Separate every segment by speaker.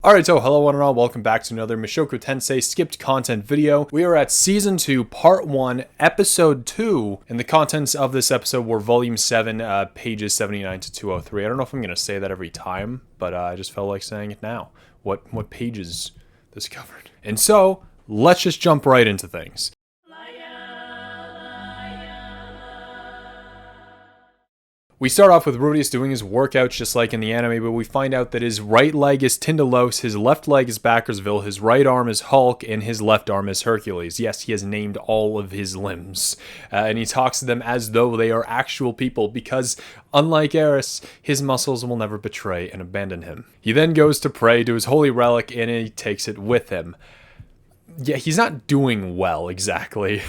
Speaker 1: Alright, so hello one and all, welcome back to another Mushoku Tensei skipped content video. We are at Season 2, Part 1, Episode 2, and the contents of this episode were Volume 7, pages 79 to 203. I don't know if I'm going to say that every time, but I just felt like saying it now. What pages this covered. And so, let's just jump right into things. We start off with Rudius doing his workouts just like in the anime, but we find out that his right leg is Tyndalos, his left leg is Backersville, his right arm is Hulk, and his left arm is Hercules. Yes, he has named all of his limbs. And he talks to them as though they are actual people because, unlike Eris, his muscles will never betray and abandon him. He then goes to pray to his holy relic and he takes it with him. Yeah, he's not doing well, exactly,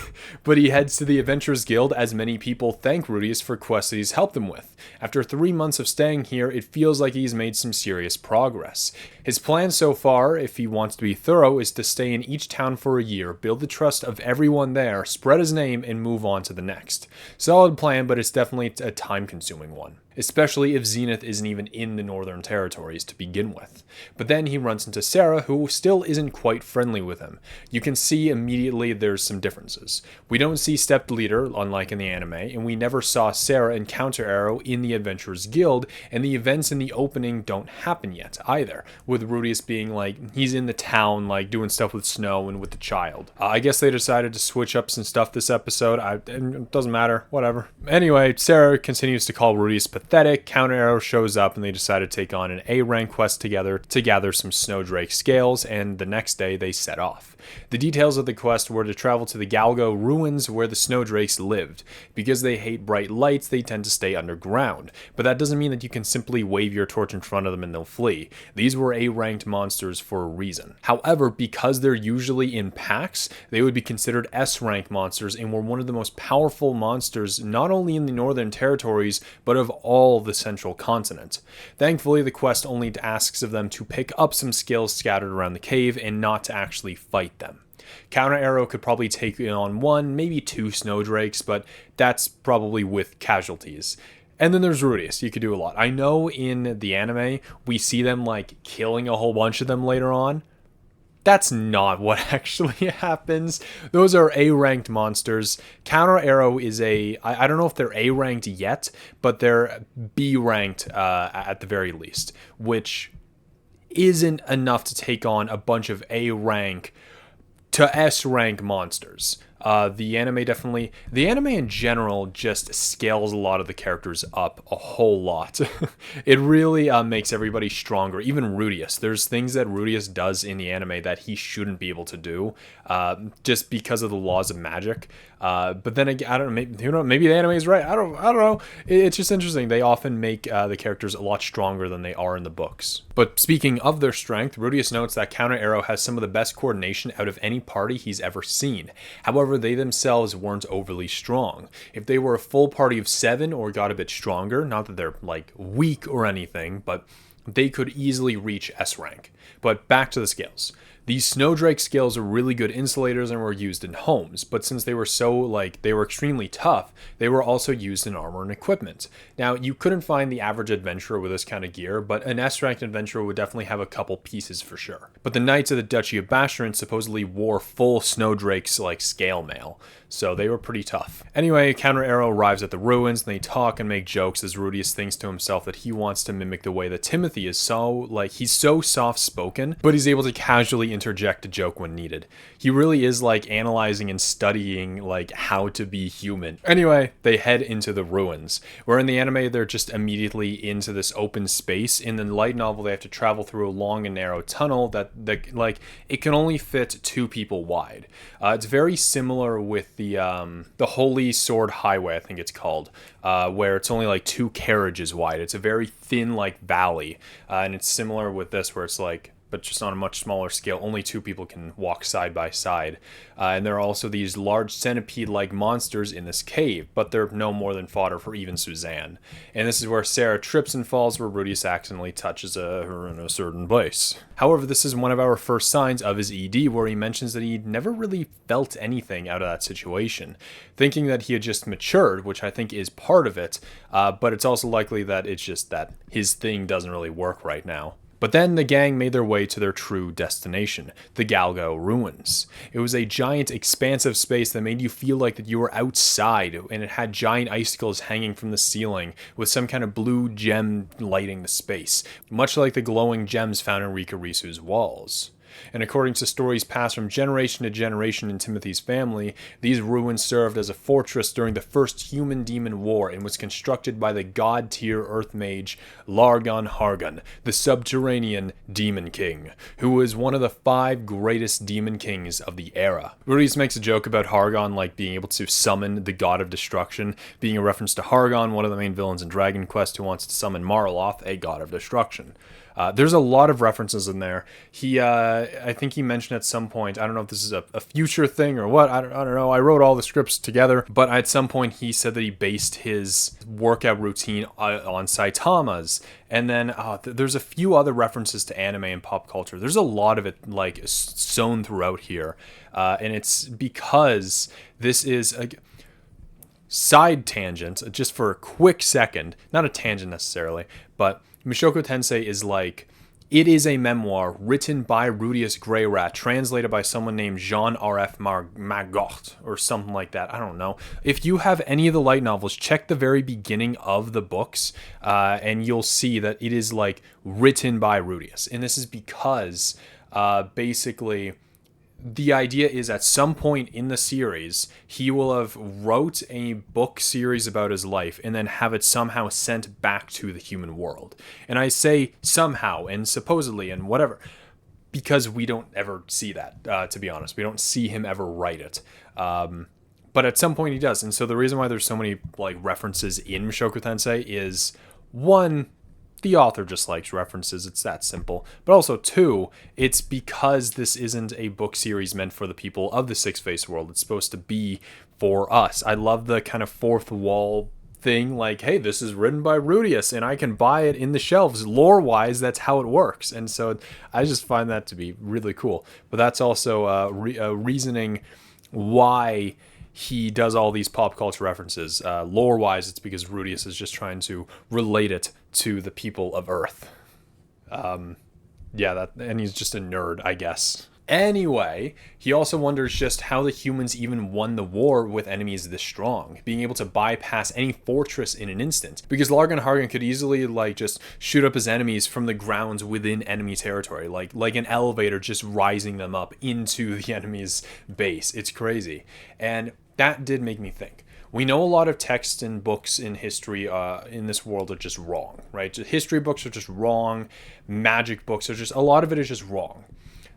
Speaker 1: but he heads to the Adventurers Guild as many people thank Rudius for quests that he's helped them with. After 3 months of staying here, it feels like he's made some serious progress. His plan so far, if he wants to be thorough, is to stay in each town for a year, build the trust of everyone there, spread his name, and move on to the next. Solid plan, but it's definitely a time-consuming one. Especially if Zenith isn't even in the Northern Territories to begin with. But then he runs into Sarah, who still isn't quite friendly with him. You can see immediately there's some differences. We don't see Stepped Leader, unlike in the anime, and we never saw Sarah encounter Arrow in the Adventurers Guild, and the events in the opening don't happen yet either, with Rudius being like, he's in the town, like, doing stuff with Snow and with the child. I guess they decided to switch up some stuff this episode. It doesn't matter, whatever. Anyway, Sarah continues to call Rudius pathetic. Counter Arrow shows up and they decide to take on an A-rank quest together to gather some Snowdrake scales, and the next day they set off. The details of the quest were to travel to the Galgo ruins where the Snowdrakes lived. Because they hate bright lights, they tend to stay underground, but that doesn't mean that you can simply wave your torch in front of them and they'll flee. These were A-ranked monsters for a reason. However, because they're usually in packs, they would be considered S-rank monsters and were one of the most powerful monsters not only in the Northern Territories, but of all the Central Continent. Thankfully, the quest only asks of them to pick up some skills scattered around the cave and not to actually fight them. Counter Arrow could probably take on 1, maybe 2 Snowdrakes, but that's probably with casualties. And then there's Rudius. You could do a lot. I know in the anime, we see them like killing a whole bunch of them later on. That's not what actually happens. Those are A-ranked monsters. Counter Arrow is I don't know if they're A-ranked yet, but they're B-ranked at the very least, which isn't enough to take on a bunch of A-rank to S-rank monsters. The anime in general just scales a lot of the characters up a whole lot. It really makes everybody stronger, even Rudius. There's things that Rudius does in the anime that he shouldn't be able to do, just because of the laws of magic. But then again, I don't know, maybe the anime is right. I don't know. It's just interesting. They often make the characters a lot stronger than they are in the books. But speaking of their strength, Rudius notes that Counter Arrow has some of the best coordination out of any party he's ever seen. However, they themselves weren't overly strong. If they were a full party of 7 or got a bit stronger, not that they're like weak or anything, but they could easily reach S rank. But back to the scales. These Snowdrake scales are really good insulators and were used in homes, but since they were they were extremely tough, they were also used in armor and equipment. Now, you couldn't find the average adventurer with this kind of gear, but an S-ranked adventurer would definitely have a couple pieces for sure. But the Knights of the Duchy of Basharan supposedly wore full Snowdrake's scale mail, so they were pretty tough. Anyway, Counter Arrow arrives at the ruins, and they talk and make jokes as Rudius thinks to himself that he wants to mimic the way that Timothy is he's so soft-spoken, but he's able to casually interject a joke when needed. He really is analyzing and studying how to be human. Anyway, they head into the ruins, where in the anime they're just immediately into this open space. In the light novel they have to travel through a long and narrow tunnel that it can only fit 2 people wide. It's very similar with the Holy Sword Highway, I think it's called, where it's only 2 carriages wide. It's a very thin valley, and it's similar with this where it's but just on a much smaller scale. Only 2 people can walk side by side. And there are also these large centipede-like monsters in this cave, but they're no more than fodder for even Suzanne. And this is where Sarah trips and falls, where Rudius accidentally touches her in a certain place. However, this is one of our first signs of his ED, where he mentions that he never really felt anything out of that situation, thinking that he had just matured, which I think is part of it, but it's also likely that it's just that his thing doesn't really work right now. But then the gang made their way to their true destination, the Galgo ruins. It was a giant, expansive space that made you feel like that you were outside, and it had giant icicles hanging from the ceiling with some kind of blue gem lighting the space, much like the glowing gems found in Rikurisu's walls. And according to stories passed from generation to generation in Timothy's family, these ruins served as a fortress during the first human-demon war and was constructed by the god-tier earth mage Largon Hargon, the Subterranean Demon King, who was one of the 5 greatest demon kings of the era. Rudius makes a joke about Hargon like being able to summon the god of destruction, being a reference to Hargon, one of the main villains in Dragon Quest, who wants to summon Marloth, a god of destruction. There's a lot of references in there. I think he mentioned at some point, I don't know if this is a future thing or what, I don't know. I wrote all the scripts together, but at some point he said that he based his workout routine on Saitama's. And then there's a few other references to anime and pop culture. There's a lot of it like sewn throughout here. And it's because this is a side tangent, just for a quick second, not a tangent necessarily, but Mushoku Tensei is like, it is a memoir written by Rudius Greyrat, translated by someone named Jean R.F. Magort, or something like that. I don't know. If you have any of the light novels, check the very beginning of the books, and you'll see that it is like written by Rudius. And this is because basically the idea is at some point in the series, he will have wrote a book series about his life and then have it somehow sent back to the human world. And I say somehow and supposedly and whatever, because we don't ever see that, to be honest. We don't see him ever write it. But at some point he does. And so the reason why there's so many like references in Mushoku Tensei is, one, the author just likes references. It's that simple. But also, 2, it's because this isn't a book series meant for the people of the Six-Face world. It's supposed to be for us. I love the kind of fourth wall thing, like, hey, this is written by Rudius and I can buy it in the shelves. Lore-wise, that's how it works. And so I just find that to be really cool. But that's also a reasoning why he does all these pop culture references. Lore-wise, it's because Rudius is just trying to relate it to the people of Earth. And he's just a nerd, I guess. Anyway, he also wonders just how the humans even won the war with enemies this strong, being able to bypass any fortress in an instant. Because Largon Hargon could easily just shoot up his enemies from the grounds within enemy territory, like an elevator just rising them up into the enemy's base. It's crazy. And that did make me think. We know a lot of texts and books in history in this world are just wrong, right? History books are just wrong. Magic books are just, a lot of it is just wrong.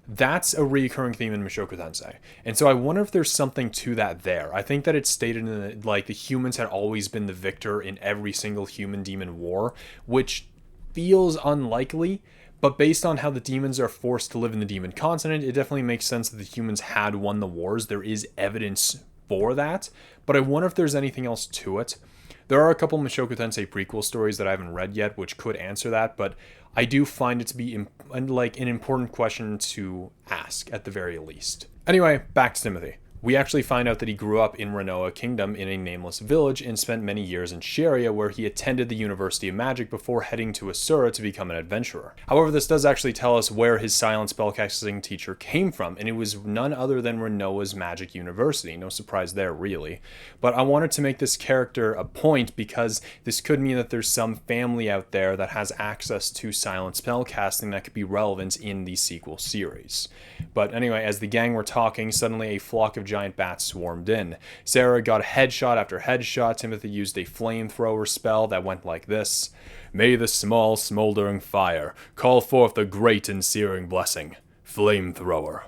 Speaker 1: That's a recurring theme in Mushoku Tensei. And so I wonder if there's something to that there. I think that it's stated in the humans had always been the victor in every single human-demon war, which feels unlikely. But based on how the demons are forced to live in the demon continent, it definitely makes sense that the humans had won the wars. There is evidence for that, but I wonder if there's anything else to it. There are a couple Mushoku Tensei prequel stories that I haven't read yet, which could answer that, but I do find it to be an important question to ask at the very least. Anyway, back to Timothy. We actually find out that he grew up in Renoa Kingdom in a nameless village and spent many years in Sharia, where he attended the University of Magic before heading to Asura to become an adventurer. However, this does actually tell us where his silent spellcasting teacher came from, and it was none other than Renoa's Magic University. No surprise there, really. But I wanted to make this character a point because this could mean that there's some family out there that has access to silent spellcasting that could be relevant in the sequel series. But anyway, as the gang were talking, suddenly a flock of giant bats swarmed in. Sarah got headshot after headshot. Timothy used a flamethrower spell that went like this: "May the small smoldering fire call forth a great and searing blessing. Flamethrower."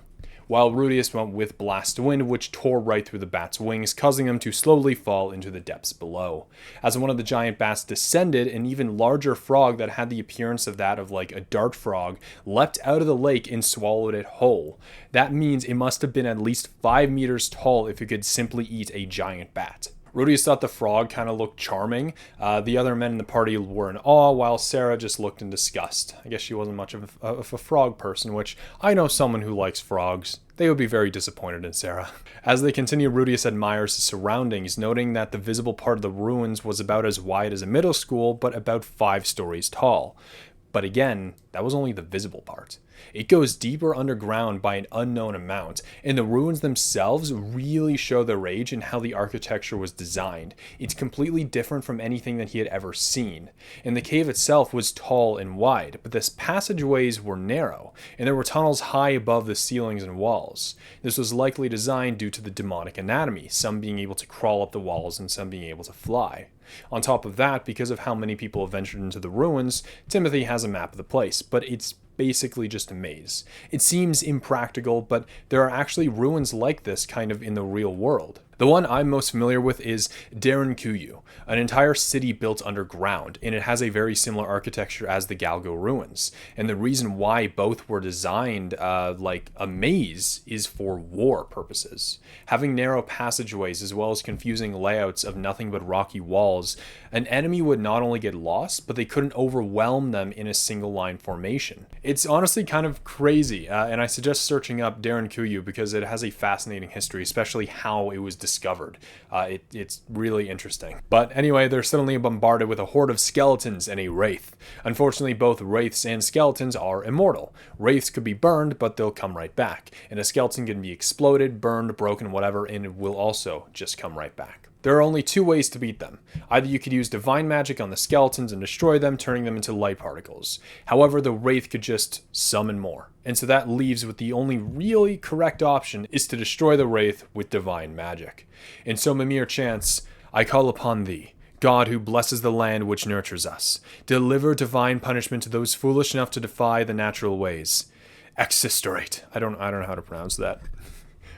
Speaker 1: While Rudius went with Blast Wind, which tore right through the bat's wings, causing them to slowly fall into the depths below. As one of the giant bats descended, an even larger frog that had the appearance of that of like a dart frog leapt out of the lake and swallowed it whole. That means it must have been at least 5 meters tall if it could simply eat a giant bat. Rudius thought the frog kind of looked charming. The other men in the party were in awe, while Sarah just looked in disgust. I guess she wasn't much of a frog person, which I know someone who likes frogs. They would be very disappointed in Sarah. As they continue, Rudius admires the surroundings, noting that the visible part of the ruins was about as wide as a middle school, but about 5 stories tall. But again, that was only the visible part. It goes deeper underground by an unknown amount, and the ruins themselves really show their age and how the architecture was designed. It's completely different from anything that he had ever seen. And the cave itself was tall and wide, but the passageways were narrow, and there were tunnels high above the ceilings and walls. This was likely designed due to the demonic anatomy, some being able to crawl up the walls and some being able to fly. On top of that, because of how many people have ventured into the ruins, Timothy has a map of the place, but it's basically just a maze. It seems impractical, but there are actually ruins like this kind of in the real world. The one I'm most familiar with is Derinkuyu, an entire city built underground, and it has a very similar architecture as the Galgo ruins. And the reason why both were designed like a maze is for war purposes. Having narrow passageways as well as confusing layouts of nothing but rocky walls, an enemy would not only get lost, but they couldn't overwhelm them in a single line formation. It's honestly kind of crazy, and I suggest searching up Derinkuyu because it has a fascinating history, especially how it was discovered. It's really interesting. But anyway, they're suddenly bombarded with a horde of skeletons and a wraith. Unfortunately, both wraiths and skeletons are immortal. Wraiths could be burned, but they'll come right back. And a skeleton can be exploded, burned, broken, whatever, and it will also just come right back. There are only two ways to beat them. Either you could use divine magic on the skeletons and destroy them, turning them into light particles. However, the wraith could just summon more. And so that leaves with the only really correct option is to destroy the wraith with divine magic. And so Mimir chants, "I call upon thee, God who blesses the land which nurtures us. Deliver divine punishment to those foolish enough to defy the natural ways. Exsisterate." I don't know how to pronounce that.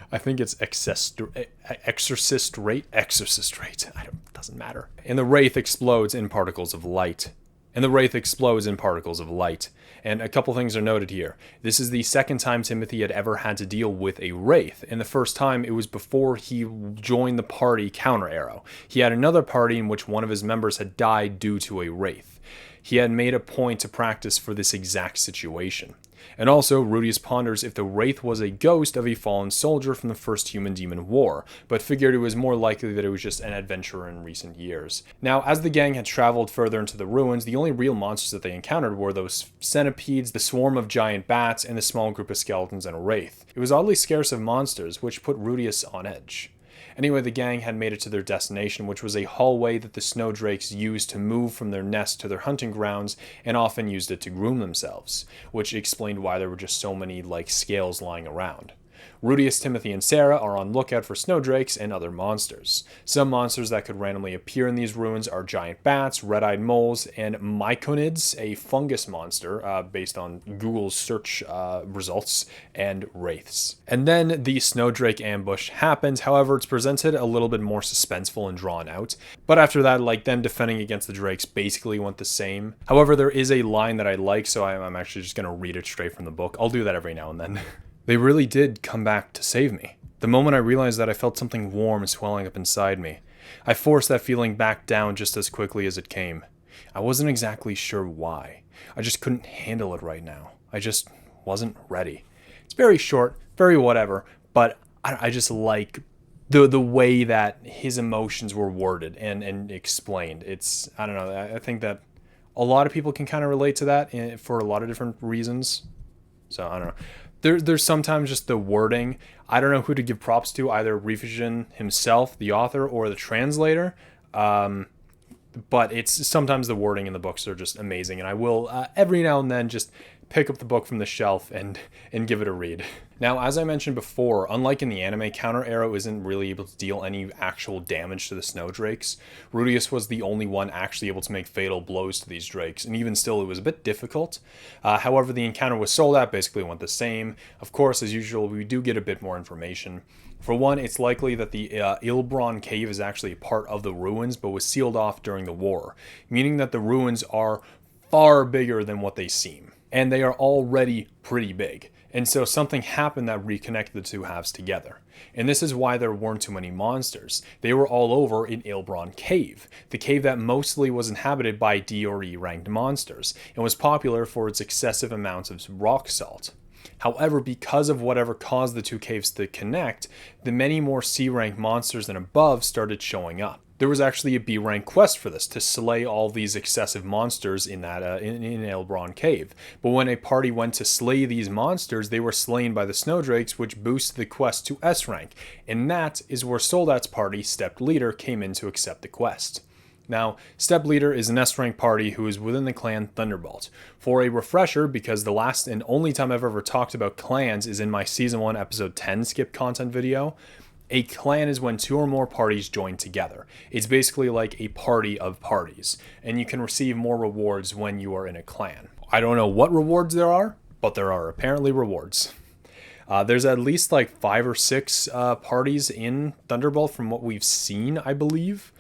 Speaker 1: I think it's exorcist rate. It doesn't matter. And the wraith explodes in particles of light. And a couple things are noted here. This is the second time Timothy had ever had to deal with a wraith. And the first time it was before he joined the party Counter Arrow. He had another party in which one of his members had died due to a wraith. He had made a point to practice for this exact situation. And also, Rudius ponders if the wraith was a ghost of a fallen soldier from the first human-demon war, but figured it was more likely that it was just an adventurer in recent years. Now, as the gang had traveled further into the ruins, the only real monsters that they encountered were those centipedes, the swarm of giant bats, and the small group of skeletons and a wraith. It was oddly scarce of monsters, which put Rudius on edge. Anyway, the gang had made it to their destination, which was a hallway that the snowdrakes used to move from their nest to their hunting grounds, and often used it to groom themselves, which explained why there were just so many, scales lying around. Rudius, Timothy, and Sarah are on lookout for snowdrakes and other monsters. Some monsters that could randomly appear in these ruins are giant bats, red-eyed moles, and myconids, a fungus monster based on Google's search results, and wraiths. And then the snowdrake ambush happens. However, it's presented a little bit more suspenseful and drawn out. But after that, them defending against the drakes basically went the same. However, there is a line that I like, so I'm actually just going to read it straight from the book. I'll do that every now and then. "They really did come back to save me. The moment I realized that, I felt something warm swelling up inside me. I forced that feeling back down just as quickly as it came. I wasn't exactly sure why. I just couldn't handle it right now. I just wasn't ready." It's very short, very whatever, but I just like the way that his emotions were worded and explained. It's, I don't know, I think that a lot of people can kind of relate to that for a lot of different reasons. So, I don't know. There's sometimes just the wording. I don't know who to give props to, either Rifushin himself, the author, or the translator. But it's sometimes the wording in the books are just amazing. And I will every now and then just pick up the book from the shelf and give it a read. Now, as I mentioned before, unlike in the anime, Counter Arrow isn't really able to deal any actual damage to the snowdrakes. Rudius was the only one actually able to make fatal blows to these drakes, and even still, it was a bit difficult. However, the encounter with Soldat basically went the same. Of course, as usual, we do get a bit more information. For one, it's likely that the Ilbron cave is actually a part of the ruins, but was sealed off during the war, meaning that the ruins are far bigger than what they seem. And they are already pretty big. And so something happened that reconnected the two halves together. And this is why there weren't too many monsters. They were all over in Ilbron Cave, the cave that mostly was inhabited by D or E ranked monsters, and was popular for its excessive amounts of rock salt. However, because of whatever caused the two caves to connect, the many more C-rank monsters and above started showing up. There was actually a B rank quest for this, to slay all these excessive monsters in that in Elbron Cave. But when a party went to slay these monsters, they were slain by the Snowdrakes, which boosted the quest to S rank. And that is where Soldat's party, Step Leader, came in to accept the quest. Now, Step Leader is an S-rank party who is within the clan Thunderbolt. For a refresher, because the last and only time I've ever talked about clans is in my Season 1 Episode 10 skip content video, a clan is when 2 or more parties join together. It's basically like a party of parties, and you can receive more rewards when you are in a clan. I don't know what rewards there are, but there are apparently rewards. There's at least like 5 or 6 parties in Thunderbolt from what we've seen, I believe.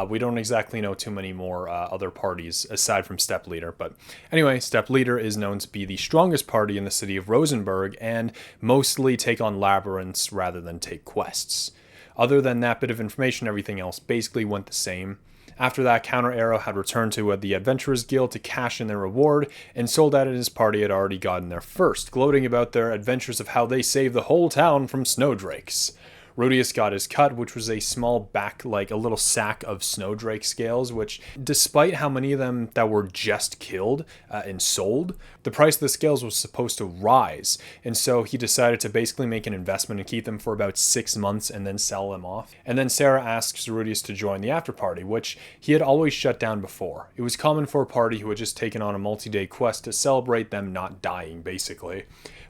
Speaker 1: We don't exactly know too many more other parties aside from Step Leader. But anyway, Step Leader is known to be the strongest party in the city of Rosenberg and mostly take on labyrinths rather than take quests. Other than that bit of information, everything else basically went the same. After that, Counter Arrow had returned to the Adventurers Guild to cash in their reward, and Soldat and his party had already gotten there first, gloating about their adventures of how they saved the whole town from snowdrakes. Rudius got his cut, which was a small like a little sack of snowdrake scales, which, despite how many of them that were just killed and sold, the price of the scales was supposed to rise. And so he decided to basically make an investment and keep them for about 6 months and then sell them off. And then Sarah asks Rudius to join the after party, which he had always shut down before. It was common for a party who had just taken on a multi-day quest to celebrate them not dying, basically.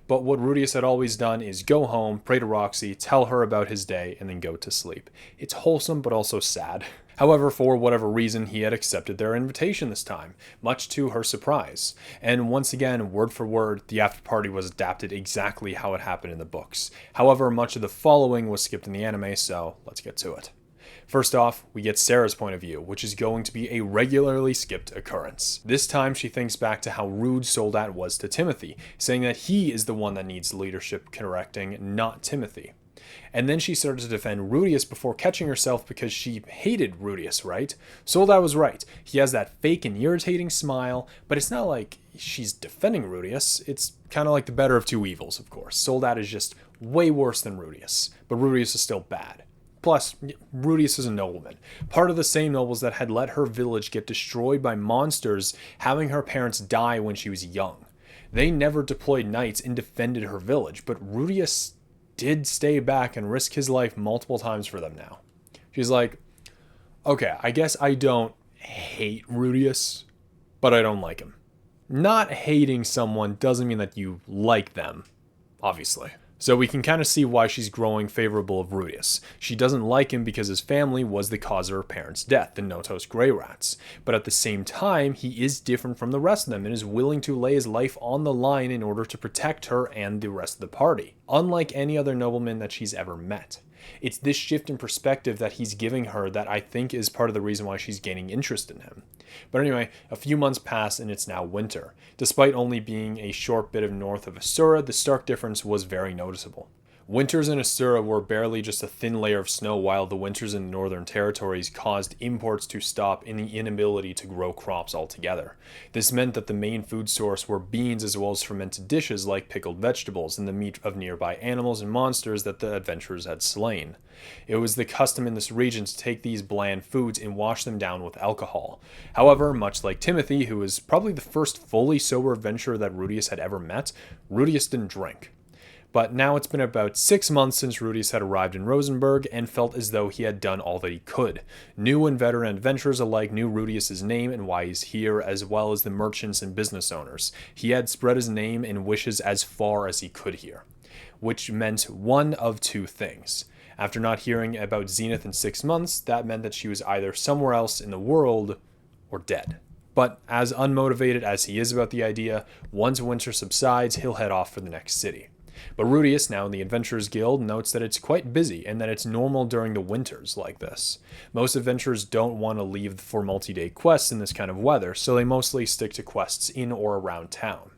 Speaker 1: But what Rudius had always done is go home, pray to Roxy, tell her about his day, and then go to sleep. It's wholesome, but also sad. However, for whatever reason, he had accepted their invitation this time, much to her surprise. And once again, word for word, the after party was adapted exactly how it happened in the books. However, much of the following was skipped in the anime, so let's get to it. First off, we get Sarah's point of view, which is going to be a regularly skipped occurrence. This time, she thinks back to how rude Soldat was to Timothy, saying that he is the one that needs leadership correcting, not Timothy. And then she started to defend Rudius before catching herself because she hated Rudius, right? Soldat was right. He has that fake and irritating smile, but it's not like she's defending Rudius. It's kind of like the better of two evils, of course. Soldat is just way worse than Rudius, but Rudius is still bad. Plus, Rudius is a nobleman, part of the same nobles that had let her village get destroyed by monsters, having her parents die when she was young. They never deployed knights and defended her village, but Rudius did stay back and risk his life multiple times for them now. She's like, okay, I guess I don't hate Rudius, but I don't like him. Not hating someone doesn't mean that you like them, obviously. So we can kind of see why she's growing favorable of Rudius. She doesn't like him because his family was the cause of her parents' death, the Notos Grey Rats. But at the same time, he is different from the rest of them and is willing to lay his life on the line in order to protect her and the rest of the party, unlike any other nobleman that she's ever met. It's this shift in perspective that he's giving her that I think is part of the reason why she's gaining interest in him. But anyway, a few months pass and it's now winter. Despite only being a short bit of north of Asura, the stark difference was very noticeable. Winters in Asura were barely just a thin layer of snow, while the winters in the northern territories caused imports to stop and the inability to grow crops altogether. This meant that the main food source were beans as well as fermented dishes like pickled vegetables and the meat of nearby animals and monsters that the adventurers had slain. It was the custom in this region to take these bland foods and wash them down with alcohol. However, much like Timothy, who was probably the first fully sober adventurer that Rudius had ever met, Rudius didn't drink. But now it's been about 6 months since Rudius had arrived in Rosenberg and felt as though he had done all that he could. New and veteran adventurers alike knew Rudius' name and why he's here, as well as the merchants and business owners. He had spread his name and wishes as far as he could here, which meant one of two things. After not hearing about Zenith in 6 months, that meant that she was either somewhere else in the world or dead. But as unmotivated as he is about the idea, once winter subsides, he'll head off for the next city. But Rudius, now in the Adventurers Guild, notes that it's quite busy and that it's normal during the winters like this. Most adventurers don't want to leave for multi-day quests in this kind of weather, so they mostly stick to quests in or around town.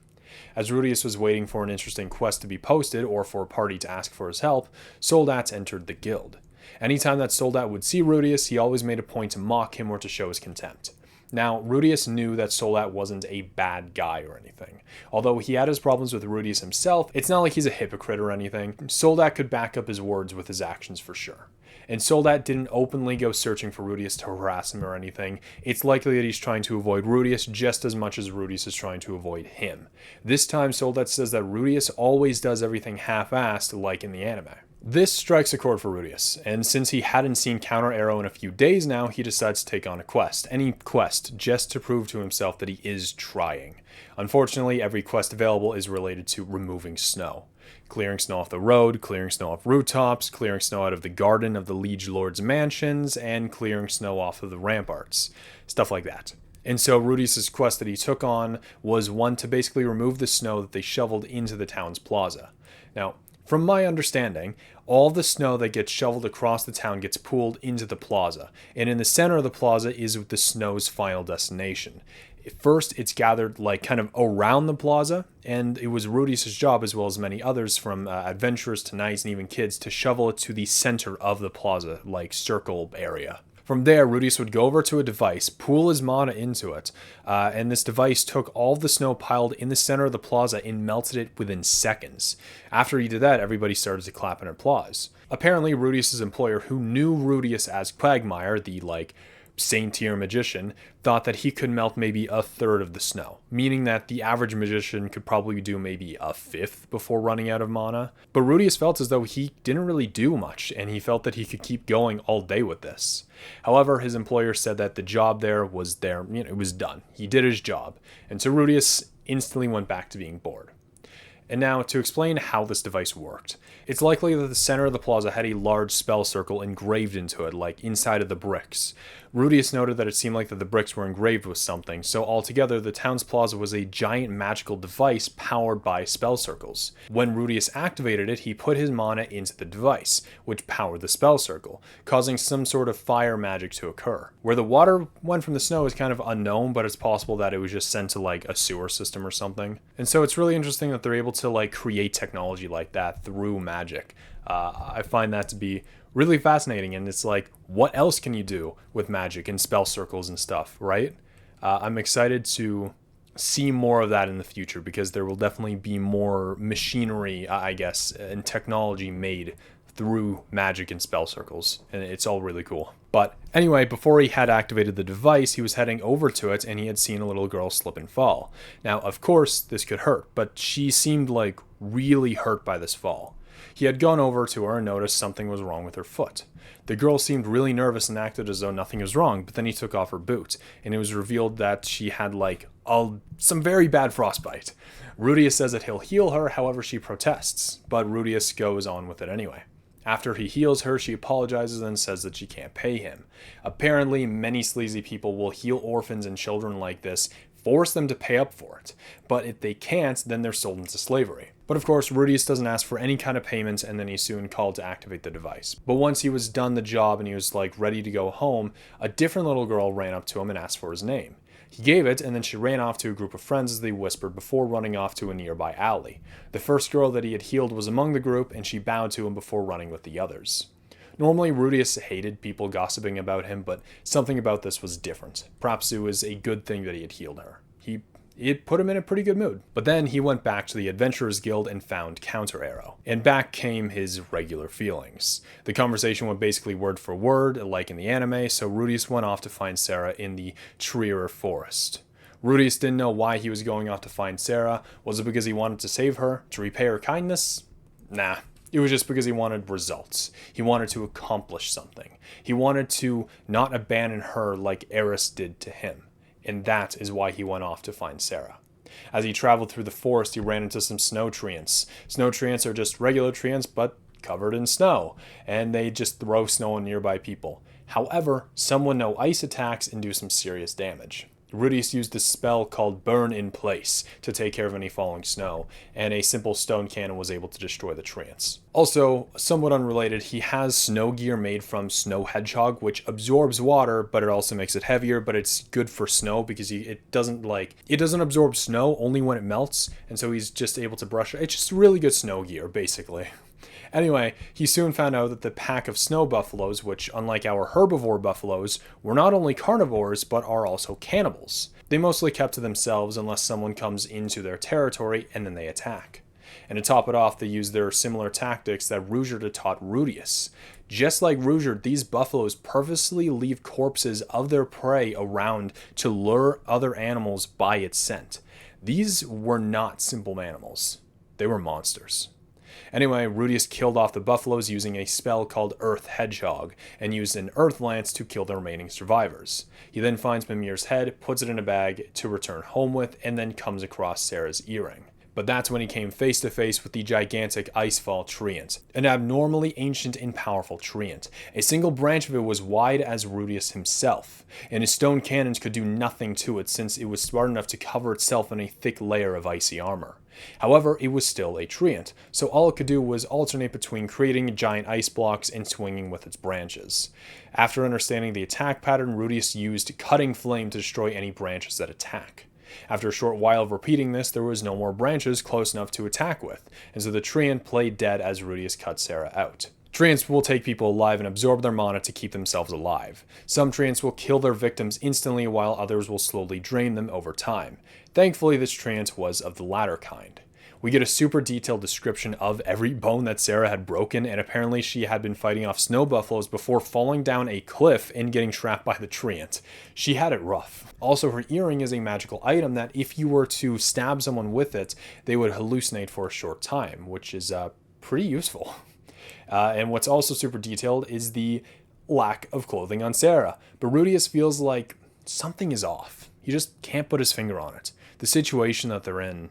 Speaker 1: As Rudius was waiting for an interesting quest to be posted or for a party to ask for his help, Soldats entered the guild. Anytime that Soldat would see Rudius, he always made a point to mock him or to show his contempt. Now, Rudius knew that Soldat wasn't a bad guy or anything. Although he had his problems with Rudius himself, it's not like he's a hypocrite or anything. Soldat could back up his words with his actions for sure. And Soldat didn't openly go searching for Rudius to harass him or anything. It's likely that he's trying to avoid Rudius just as much as Rudius is trying to avoid him. This time, Soldat says that Rudius always does everything half-assed like in the anime. This strikes a chord for Rudius, and since he hadn't seen Counter Arrow in a few days now, he decides to take on a quest. Any quest, just to prove to himself that he is trying. Unfortunately, every quest available is related to removing snow. Clearing snow off the road, clearing snow off rooftops, clearing snow out of the garden of the Liege Lord's mansions, and clearing snow off of the ramparts. Stuff like that. And so Rudius' quest that he took on was one to basically remove the snow that they shoveled into the town's plaza. Now, from my understanding, all the snow that gets shoveled across the town gets pooled into the plaza, and in the center of the plaza is the snow's final destination. First, it's gathered like kind of around the plaza, and it was Rudius' job, as well as many others, from adventurers to knights and even kids, to shovel it to the center of the plaza, like circle area. From there, Rudius would go over to a device, pool his mana into it, and this device took all the snow piled in the center of the plaza and melted it within seconds. After he did that, everybody started to clap and applause. Apparently, Rudius' employer, who knew Rudius as Quagmire, the saint-tier magician, thought that he could melt maybe a third of the snow, meaning that the average magician could probably do maybe a fifth before running out of mana. But Rudius felt as though he didn't really do much, and he felt that he could keep going all day with this. However, his employer said that the job it was done. He did his job, and so Rudius instantly went back to being bored. And now, to explain how this device worked. It's likely that the center of the plaza had a large spell circle engraved into it, like inside of the bricks. Rudius noted that it seemed like that the bricks were engraved with something, so altogether the town's plaza was a giant magical device powered by spell circles. When Rudius activated it, he put his mana into the device, which powered the spell circle, causing some sort of fire magic to occur. Where the water went from the snow is kind of unknown, but it's possible that it was just sent to like a sewer system or something. And so it's really interesting that they're able to like create technology like that through magic. I find that to be really fascinating, and it's like, what else can you do with magic and spell circles and stuff, right? I'm excited to see more of that in the future, because there will definitely be more machinery, I guess, and technology made through magic and spell circles, and it's all really cool. But anyway, before he had activated the device, he was heading over to it, and he had seen a little girl slip and fall. Now, of course, this could hurt, but she seemed like really hurt by this fall. He had gone over to her and noticed something was wrong with her foot. The girl seemed really nervous and acted as though nothing was wrong, but then he took off her boot, and it was revealed that she had some very bad frostbite. Rudius says that he'll heal her, however she protests, but Rudius goes on with it anyway. After he heals her, she apologizes and says that she can't pay him. Apparently, many sleazy people will heal orphans and children like this, force them to pay up for it, but if they can't, then they're sold into slavery. But of course, Rudius doesn't ask for any kind of payment, and then he's soon called to activate the device. But once he was done the job and he was ready to go home, a different little girl ran up to him and asked for his name. He gave it, and then she ran off to a group of friends as they whispered before running off to a nearby alley. The first girl that he had healed was among the group, and she bowed to him before running with the others. Normally, Rudius hated people gossiping about him, but something about this was different. Perhaps it was a good thing that he had healed her. It put him in a pretty good mood. But then he went back to the Adventurers Guild and found Counter Arrow. And back came his regular feelings. The conversation went basically word for word, like in the anime, so Rudius went off to find Sarah in the Trier Forest. Rudius didn't know why he was going off to find Sarah. Was it because he wanted to save her? To repay her kindness? Nah. It was just because he wanted results. He wanted to accomplish something. He wanted to not abandon her like Eris did to him. And that is why he went off to find Sarah. As he traveled through the forest, he ran into some snow treants. Snow treants are just regular treants, but covered in snow, and they just throw snow on nearby people. However, some would know ice attacks and do some serious damage. Rudius used a spell called Burn in Place to take care of any falling snow, and a simple stone cannon was able to destroy the treants. Also, somewhat unrelated, he has snow gear made from snow hedgehog, which absorbs water, but it also makes it heavier, but it's good for snow because it doesn't absorb snow only when it melts, and so he's just able to brush it. It's just really good snow gear, basically. Anyway, he soon found out that the pack of snow buffaloes, which, unlike our herbivore buffaloes, were not only carnivores, but are also cannibals. They mostly kept to themselves unless someone comes into their territory, and then they attack. And to top it off, they used their similar tactics that Ruijerd had taught Rudius. Just like Ruijerd, these buffaloes purposely leave corpses of their prey around to lure other animals by its scent. These were not simple animals. They were monsters. Anyway, Rudius killed off the buffaloes using a spell called Earth Hedgehog, and used an Earth Lance to kill the remaining survivors. He then finds Mimir's head, puts it in a bag to return home with, and then comes across Sarah's earring. But that's when he came face to face with the gigantic Icefall Treant, an abnormally ancient and powerful treant. A single branch of it was wide as Rudius himself, and his stone cannons could do nothing to it since it was smart enough to cover itself in a thick layer of icy armor. However, it was still a treant, so all it could do was alternate between creating giant ice blocks and swinging with its branches. After understanding the attack pattern, Rudius used Cutting Flame to destroy any branches that attack. After a short while of repeating this, there was no more branches close enough to attack with, and so the treant played dead as Rudius cut Sarah out. Treants will take people alive and absorb their mana to keep themselves alive. Some treants will kill their victims instantly, while others will slowly drain them over time. Thankfully, this treant was of the latter kind. We get a super detailed description of every bone that Sarah had broken, and apparently she had been fighting off snow buffaloes before falling down a cliff and getting trapped by the treant. She had it rough. Also, her earring is a magical item that if you were to stab someone with it, they would hallucinate for a short time, which is pretty useful. And what's also super detailed is the lack of clothing on Sarah. But Rudius feels like something is off. He just can't put his finger on it. The situation that they're in,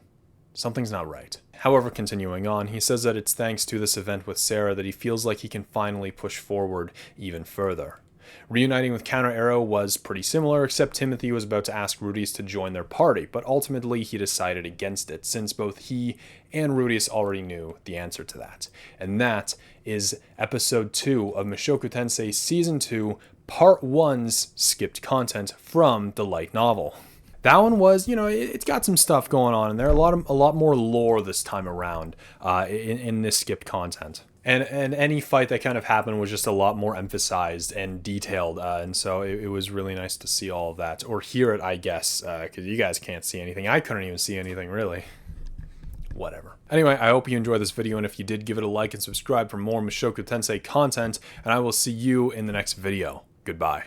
Speaker 1: something's not right. However, continuing on, he says that it's thanks to this event with Sarah that he feels like he can finally push forward even further. Reuniting with Counter Arrow was pretty similar, except Timothy was about to ask Rudius to join their party, but ultimately he decided against it, since both he and Rudius already knew the answer to that. And that is Episode 2 of Mushoku Tensei Season 2, Part 1's skipped content from the light novel. That one was, it's got some stuff going on in there, a lot more lore this time around in this skipped content. And any fight that kind of happened was just a lot more emphasized and detailed, and so it was really nice to see all of that, or hear it, I guess, because you guys can't see anything. I couldn't even see anything, really. Whatever. Anyway, I hope you enjoyed this video, and if you did, give it a like and subscribe for more Mushoku Tensei content, and I will see you in the next video. Goodbye.